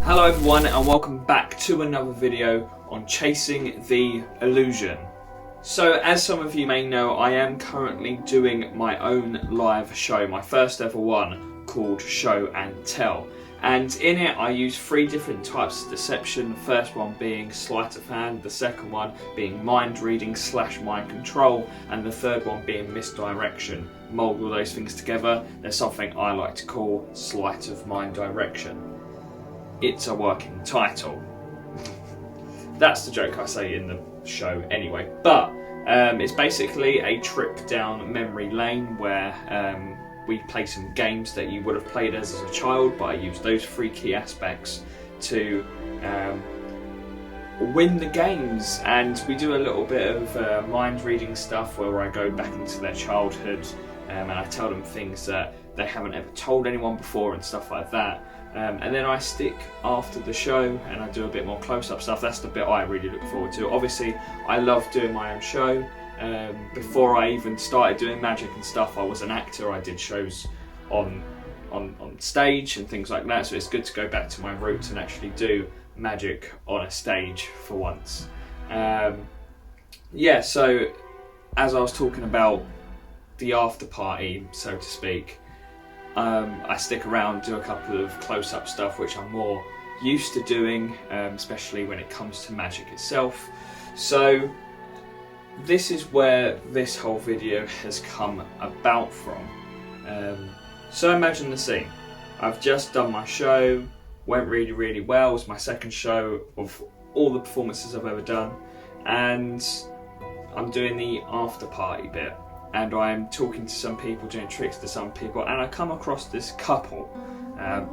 Hello everyone and welcome back to another video on chasing the illusion. So as some of you may know, I am currently doing my own live show, my first ever one, called Show and Tell. And in it I use 3 different types of deception, the first one being sleight of hand, the second one being mind reading / mind control, and the third one being misdirection. Mould all those things together, there's something I like to call sleight of mind direction. It's a working title. That's the joke I say in the show anyway. But it's basically a trip down memory lane where we play some games that you would have played as a child, but I use those 3 key aspects to win the games. And we do a little bit of mind reading stuff where I go back into their childhood and I tell them things that they haven't ever told anyone before and stuff like that. And then I stick after the show and I do a bit more close-up stuff. That's the bit I really look forward to. Obviously, I love doing my own show. Before I even started doing magic and stuff, I was an actor. I did shows on stage and things like that. So it's good to go back to my roots and actually do magic on a stage for once. Yeah, so as I was talking about the after party, so to speak, I stick around, do a couple of close-up stuff which I'm more used to doing, especially when it comes to magic itself. So this is where this whole video has come about from. So imagine the scene. I've just done my show, went really well. It was my second show of all the performances I've ever done, and I'm doing the after party bit. And I'm talking to some people, doing tricks to some people, and I come across this couple.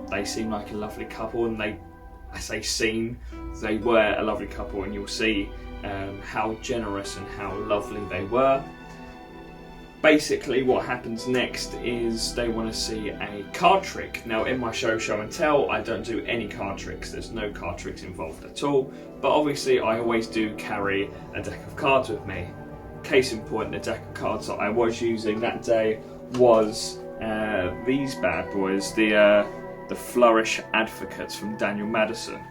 They seem like a lovely couple, and they were a lovely couple, and you'll see how generous and how lovely they were. Basically what happens next is they want to see a card trick. Now in my show and Tell, I don't do any card tricks. There's no card tricks involved at all, but obviously I always do carry a deck of cards with me. Case in point, the deck of cards that I was using that day was these bad boys, the Flourish Advocates from Daniel Madison.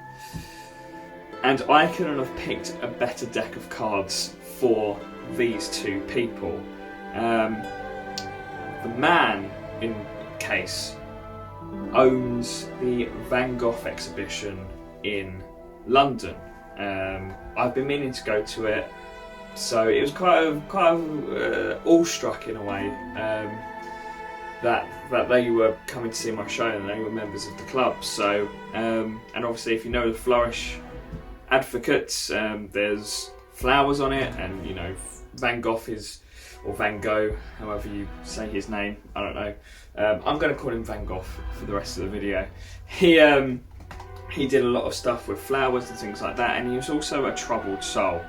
And I couldn't have picked a better deck of cards for these 2 people. The man in case owns the Van Gogh Exhibition in London. I've been meaning to go to it. So it was kind of awestruck in a way that they were coming to see my show and they were members of the club. So and obviously, if you know the Flourish Advocates, there's flowers on it, and you know Van Gogh or Van Gogh, however you say his name. I don't know. I'm going to call him Van Gogh for the rest of the video. He did a lot of stuff with flowers and things like that, and he was also a troubled soul.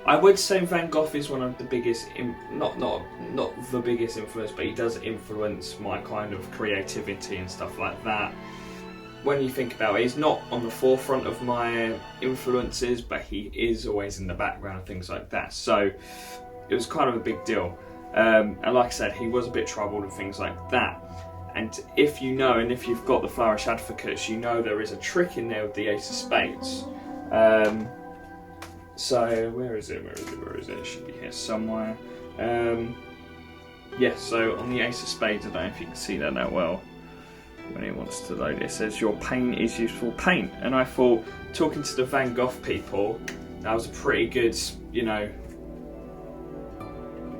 I would say Van Gogh is one of the biggest, not the biggest influence, but he does influence my kind of creativity and stuff like that. When you think about it, he's not on the forefront of my influences, but he is always in the background and things like that. So it was kind of a big deal. And like I said, he was a bit troubled and things like that. And if you know, and if you've got the Flourish Advocates, you know there is a trick in there with the Ace of Spades. So where is it? It should be here somewhere. Yeah, so on the Ace of Spades, I don't know if you can see that well when it wants to load. It says your paint is useful paint, and I thought, talking to the Van Gogh people, that was a pretty good, you know,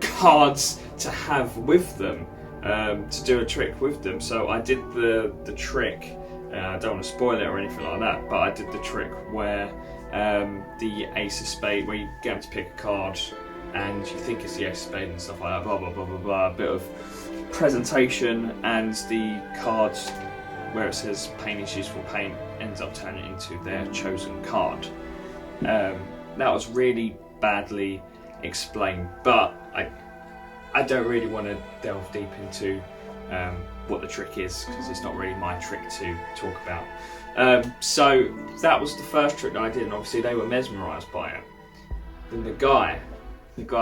cards to have with them, to do a trick with them. So I did the trick. I don't want to spoil it or anything like that, but I did the trick where the Ace of Spades, where you get them to pick a card and you think it's the Ace of Spades and stuff like that, blah blah blah blah blah, a bit of presentation, and the cards where it says paint is useful paint ends up turning into their chosen card. That was really badly explained, but I don't really want to delve deep into what the trick is, because it's not really my trick to talk about. So that was the first trick that I did, and obviously they were mesmerised by it. Then the guy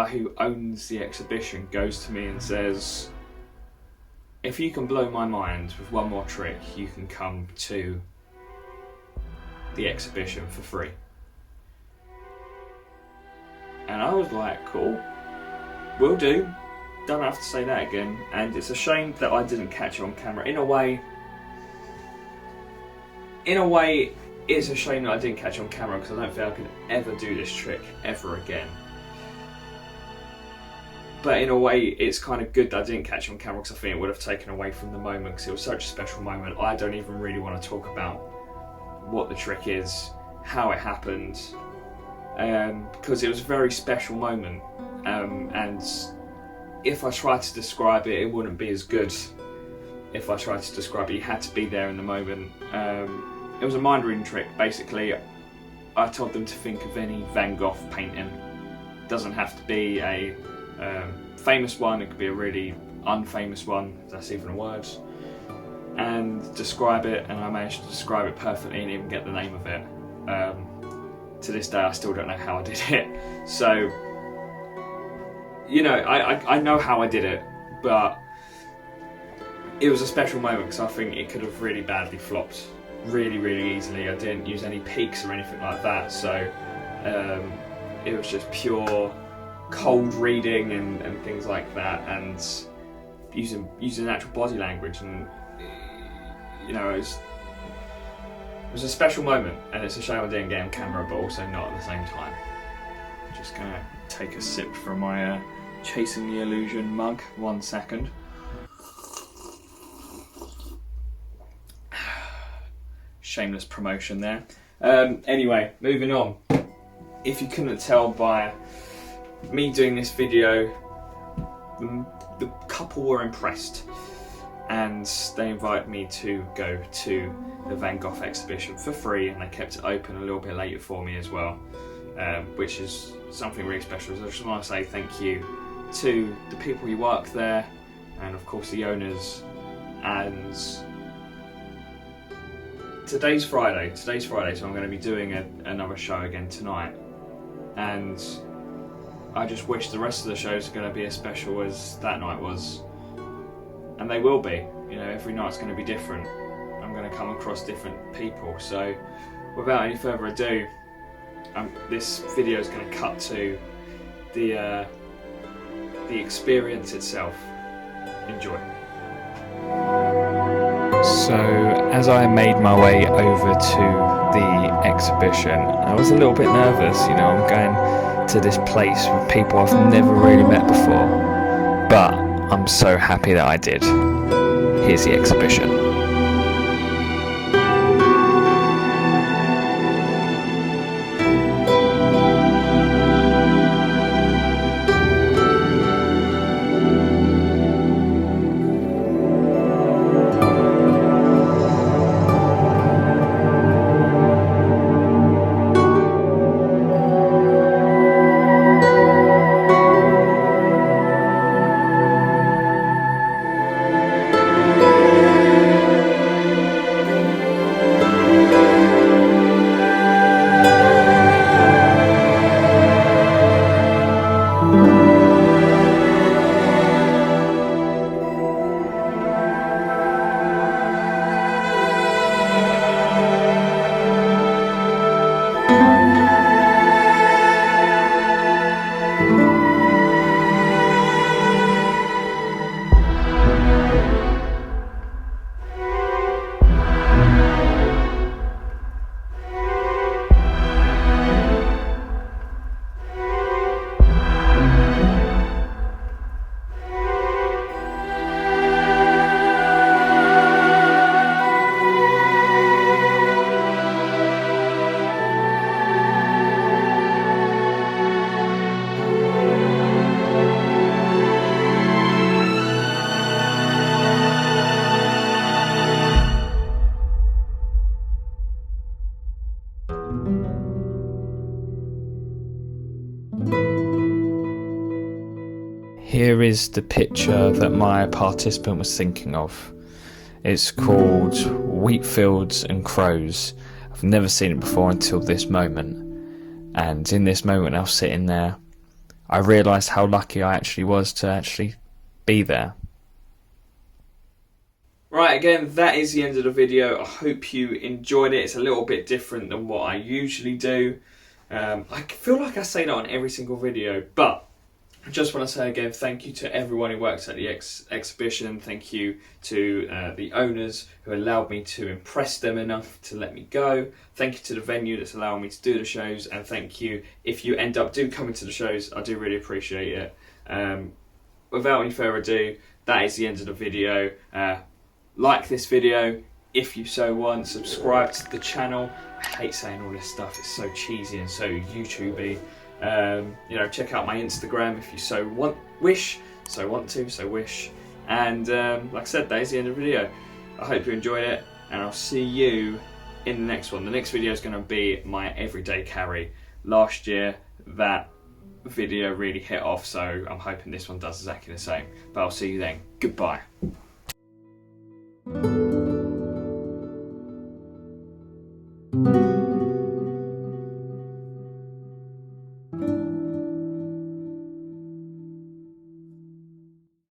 who owns the exhibition goes to me and says, if you can blow my mind with one more trick, you can come to the exhibition for free. And I was like, cool, will do. Don't have to say that again. And it's a shame that I didn't catch it on camera. In a way, it's a shame that I didn't catch it on camera, because I don't think I could ever do this trick ever again. But in a way, it's kind of good that I didn't catch it on camera, because I think it would have taken away from the moment, because it was such a special moment. I don't even really want to talk about what the trick is, how it happened, because it was a very special moment, and if I tried to describe it, it wouldn't be as good. If I tried to describe it, you had to be there in the moment. It was a mind reading trick. Basically, I told them to think of any Van Gogh painting. It doesn't have to be a famous one, it could be a really unfamous one, if that's even a word, and describe it, and I managed to describe it perfectly and even get the name of it. To this day I still don't know how I did it, so you know, I know how I did it, but it was a special moment because I think it could have really badly flopped really easily. I didn't use any peaks or anything like that, so it was just pure cold reading and things like that, and using natural body language, and you know, it was a special moment, and it's a shame I didn't get on camera, but also not at the same time. I'm just gonna take a sip from my Chasing the Illusion mug. 1 second. Shameless promotion there. Anyway, moving on. If you couldn't tell by me doing this video, the couple were impressed, and they invited me to go to the Van Gogh exhibition for free, and they kept it open a little bit later for me as well, which is something really special. So I just want to say thank you to the people who work there, and of course the owners. And today's Friday, so I'm going to be doing another show again tonight, and I just wish the rest of the shows are going to be as special as that night was, and they will be. You know, every night's going to be different. I'm going to come across different people. So without any further ado, this video is going to cut to the experience itself. Enjoy. So as I made my way over to the exhibition, I was a little bit nervous. You know, I'm going to this place with people I've never really met before, but I'm so happy that I did. Here's the exhibition. Here is the picture that my participant was thinking of. It's called Wheat Fields and Crows. I've never seen it before until this moment. And in this moment I was sitting there, I realised how lucky I actually was to actually be there. Right, again, that is the end of the video. I hope you enjoyed it. It's a little bit different than what I usually do. I feel like I say that on every single video, but I just want to say again, thank you to everyone who works at the exhibition. Thank you to the owners who allowed me to impress them enough to let me go. Thank you to the venue that's allowing me to do the shows, and thank you if you end up coming to the shows. I do really appreciate it. Without any further ado, that is the end of the video. Like this video if you so want, subscribe to the channel. I hate saying all this stuff, it's so cheesy and so YouTubey. You know, check out my Instagram if you so wish. And like I said, that is the end of the video. I hope you enjoyed it, and I'll see you in the next one. The next video is going to be my everyday carry. Last year that video really hit off, so I'm hoping this one does exactly the same. But I'll see you then. Goodbye.